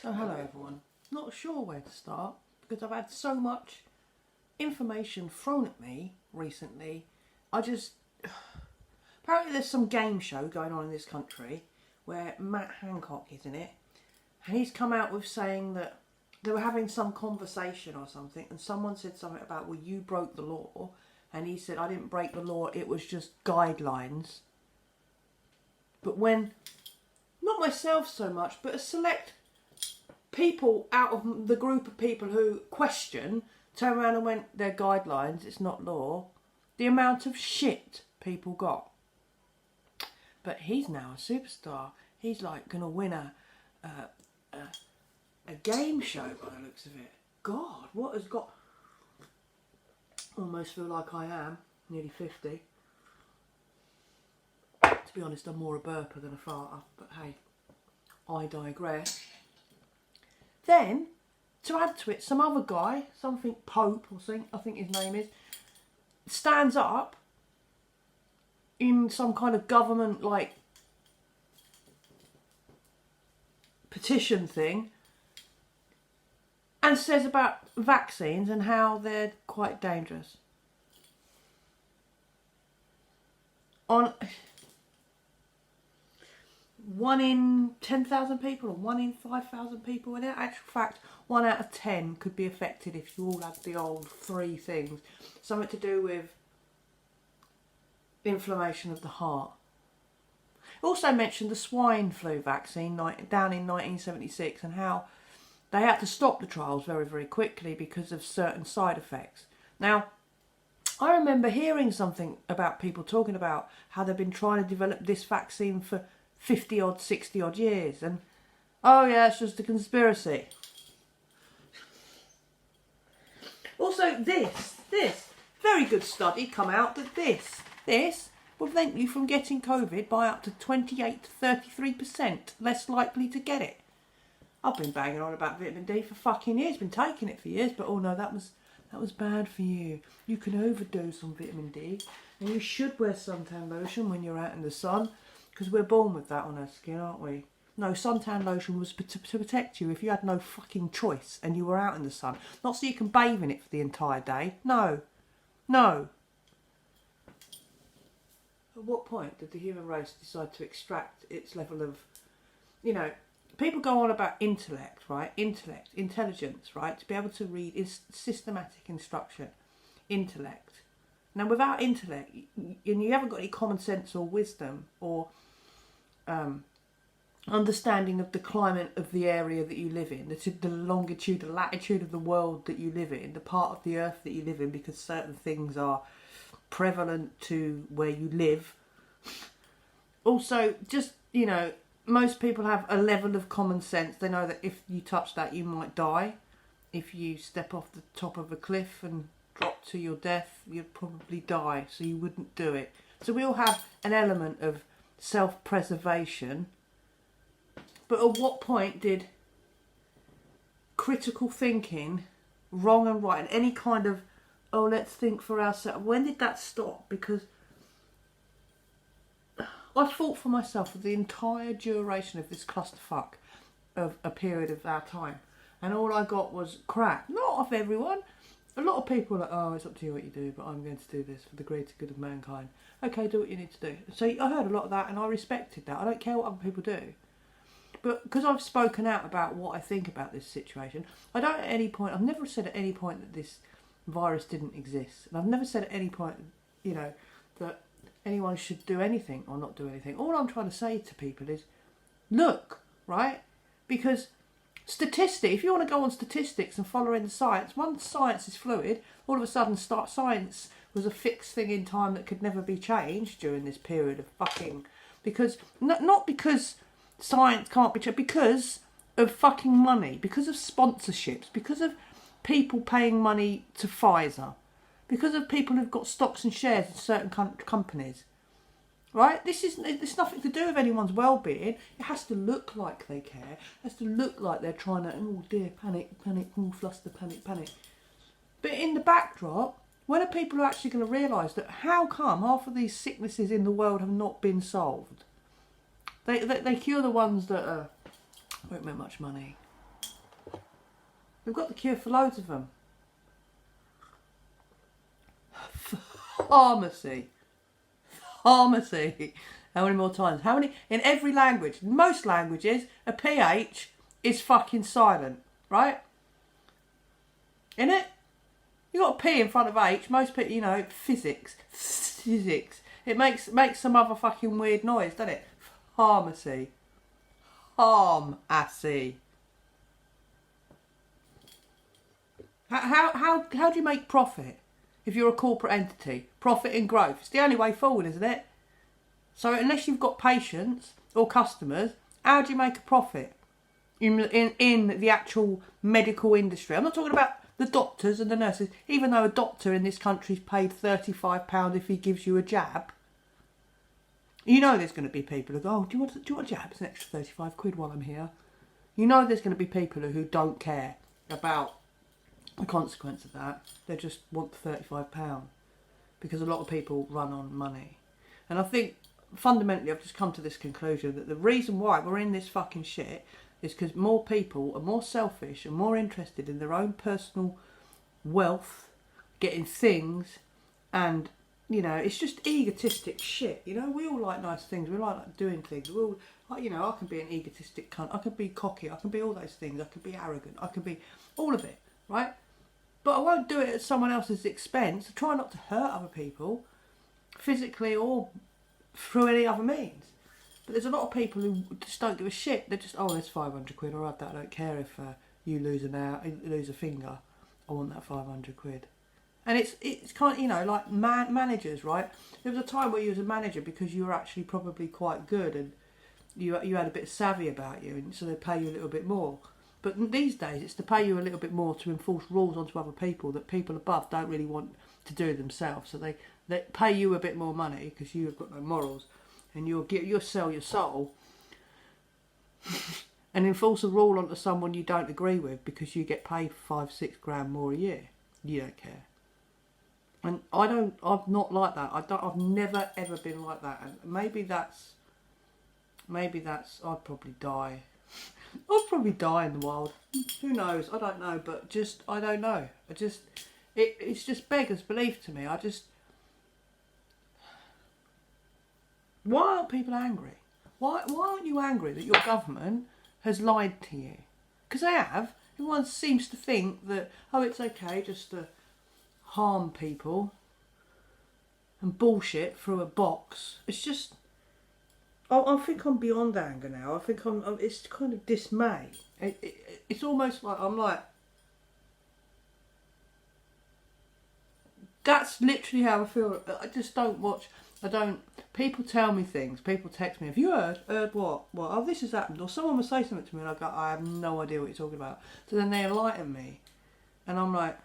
Oh, hello everyone. Not sure where to start because I've had so much information thrown at me recently. Apparently there's some game show going on in this country where Matt Hancock is in it, and he's come out with saying that they were having some conversation or something, and someone said something about, well, you broke the law, and he said, I didn't break the law, it was just guidelines. But when, not myself so much, but a select people out of the group of people who question turned around and went, they're guidelines, it's not law, the amount of shit people got. But he's now a superstar. He's like going to win a game show by the looks of it. God, what has got... Almost feel like I am, nearly 50. To be honest, I'm more a burper than a farter, but hey, I digress. Then, to add to it, some other guy, something Pope or something, I think his name is, stands up in some kind of government, like, petition thing and says about vaccines and how they're quite dangerous. On 1 in 10,000 people or 1 in 5,000 people, in actual fact 1 out of 10 could be affected if you all had the old 3 things. Something to do with inflammation of the heart. Also mentioned the swine flu vaccine down in 1976 and how they had to stop the trials very, very quickly because of certain side effects. Now, I remember hearing something about people talking about how they've been trying to develop this vaccine for 50 odd, 60 odd years, and oh yeah, it's just a conspiracy. Also, this very good study come out that this will prevent you from getting COVID by up to 28 to 33% less likely to get it. I've been banging on about vitamin D for fucking years, been taking it for years, but oh no, that was bad for you. You can overdose on vitamin D, and you should wear suntan lotion when you're out in the sun, because we're born with that on our skin, aren't we? No, suntan lotion was to protect you if you had no fucking choice and you were out in the sun. Not so you can bathe in it for the entire day. No. At what point did the human race decide to extract its level of, people go on about intellect, right? Intelligence, right? To be able to read is systematic instruction. Intellect. Now, without intellect, and you haven't got any common sense or wisdom or understanding of the climate of the area that you live in, the longitude, the latitude of the world that you live in, the part of the earth that you live in, because certain things are prevalent to where you live. Also, just, most people have a level of common sense. They know that if you touch that, you might die. If you step off the top of a cliff and drop to your death, you'd probably die, so you wouldn't do it. So we all have an element of self-preservation. But at what point did critical thinking, wrong and right, and any kind of, oh, let's think for ourselves, when did that stop? Because I fought for myself for the entire duration of this clusterfuck of a period of our time. And all I got was crap. Not of everyone. A lot of people are like, oh, it's up to you what you do, but I'm going to do this for the greater good of mankind. Okay, do what you need to do. So I heard a lot of that and I respected that. I don't care what other people do. But because I've spoken out about what I think about this situation, I've never said at any point that this virus didn't exist. And I've never said at any point, that anyone should do anything or not do anything. All I'm trying to say to people is, look, right? Because if you want to go on statistics and follow in the science, once science is fluid, all of a sudden science was a fixed thing in time that could never be changed during this period of fucking... Because, not because science can't be changed, because of fucking money, because of sponsorships, because of people paying money to Pfizer, because of people who've got stocks and shares in certain companies. Right? It's nothing to do with anyone's well-being. It has to look like they care. It has to look like they're trying to, oh dear, panic, oh fluster, panic. But in the backdrop, when are people actually going to realise that how come half of these sicknesses in the world have not been solved? They cure the ones that won't make much money. We've got the cure for loads of them. Pharmacy. Pharmacy. How many more times? How many? In every language, most languages, a PH is fucking silent, right? In it? You got a P in front of H. Most people, you know, physics. It makes some other fucking weird noise, doesn't it? Pharmacy. Pharmacy. How do you make profit if you're a corporate entity? Profit and growth. It's the only way forward, isn't it? So unless you've got patients or customers, how do you make a profit in the actual medical industry? I'm not talking about the doctors and the nurses. Even though a doctor in this country is paid £35 if he gives you a jab, you know there's going to be people who go, oh, do you want a jab? It's an extra 35 quid while I'm here. You know there's going to be people who don't care about the consequence of that. They just want the £35 because a lot of people run on money. And I think fundamentally I've just come to this conclusion that the reason why we're in this fucking shit is because more people are more selfish and more interested in their own personal wealth, getting things, and, you know, it's just egotistic shit. You know, we all like nice things, we like doing things, we all, you know, I can be an egotistic cunt, I can be cocky, I can be all those things, I can be arrogant, I can be all of it, right? But I won't do it at someone else's expense. I try not to hurt other people, physically or through any other means. But there's a lot of people who just don't give a shit. They're just, oh, there's 500 quid, alright, that I don't care if you lose a finger. I want that 500 quid. And it's kind of, you know, like managers, right? There was a time where you was a manager because you were actually probably quite good and you had a bit of savvy about you, and so they pay you a little bit more. But these days, it's to pay you a little bit more to enforce rules onto other people that people above don't really want to do themselves. So they pay you a bit more money because you have got no morals, and you'll sell your soul and enforce a rule onto someone you don't agree with because you get paid 5-6 grand more a year. You don't care. And I'm not like that. I've never ever been like that. And maybe that's I'd probably die. I'd probably die in the wild. Who knows? I don't know, but I don't know. It's just beggars belief to me. Why aren't people angry? Why aren't you angry that your government has lied to you? Because they have. Everyone seems to think that, oh, it's okay just to harm people and bullshit through a box. It's just, I think I'm beyond anger now. I think it's kind of dismay. It's almost like I'm like, that's literally how I feel. I just don't watch. People tell me things. People text me, have you heard? Heard what? What? Oh, this has happened. Or someone will say something to me and I go, I have no idea what you're talking about. So then they enlighten me. And I'm like,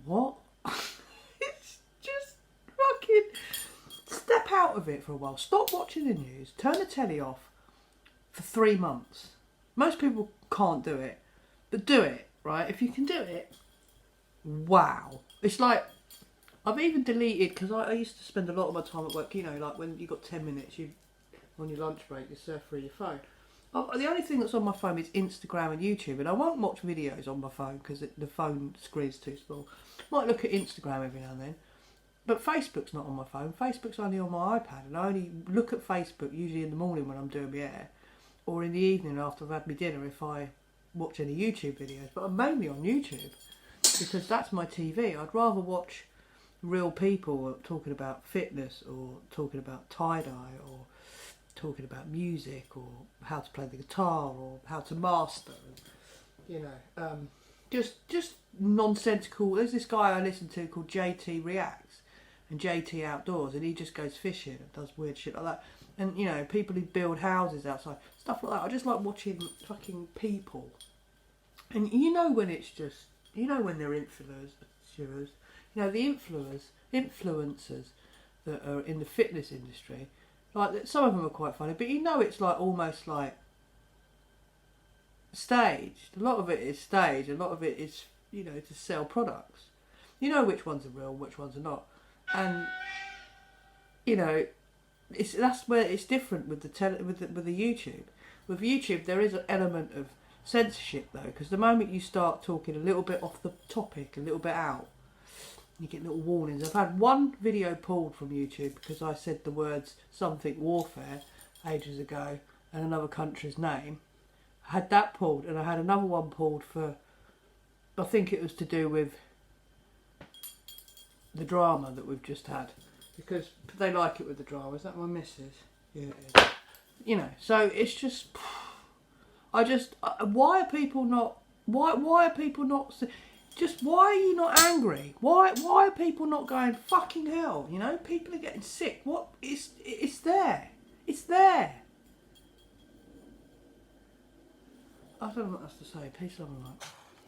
what? It's just fucking... Step out of it for a while. Stop watching the news. Turn the telly off for 3 months. Most people can't do it. But do it, right? If you can do it, wow. It's like, I've even deleted, because I used to spend a lot of my time at work, you know, like when you got 10 minutes, on your lunch break, you surf through your phone. The only thing that's on my phone is Instagram and YouTube, and I won't watch videos on my phone because the phone screen's too small. Might look at Instagram every now and then. But Facebook's not on my phone. Facebook's only on my iPad, and I only look at Facebook usually in the morning when I'm doing my hair, or in the evening after I've had my dinner if I watch any YouTube videos. But I'm mainly on YouTube because that's my TV. I'd rather watch real people talking about fitness or talking about tie-dye or talking about music or how to play the guitar or how to master, you know, just nonsensical. There's this guy I listen to called JT Reacts and JT Outdoors, and he just goes fishing and does weird shit like that. And, you know, people who build houses outside, stuff like that. I just like watching fucking people. And you know when it's just, you know when they're influencers, you know, the influencers that are in the fitness industry, like some of them are quite funny, but you know it's like almost like staged. A lot of it is staged, a lot of it is, you know, to sell products. You know which ones are real, which ones are not. And, you know, that's where it's different with the YouTube. With YouTube there is an element of censorship though, because the moment you start talking a little bit off the topic, a little bit out, you get little warnings. I've had one video pulled from YouTube because I said the words something warfare ages ago and another country's name. I had that pulled, and I had another one pulled for, I think it was to do with the drama that we've just had, because they like it with the drama. Is that my missus? Yeah, it is. You know, so it's just, why are people not, why are people not, just why are you not angry? Why are people not going, fucking hell, you know, people are getting sick. What, it's there. It's there. I don't know what else to say. Peace, love and light.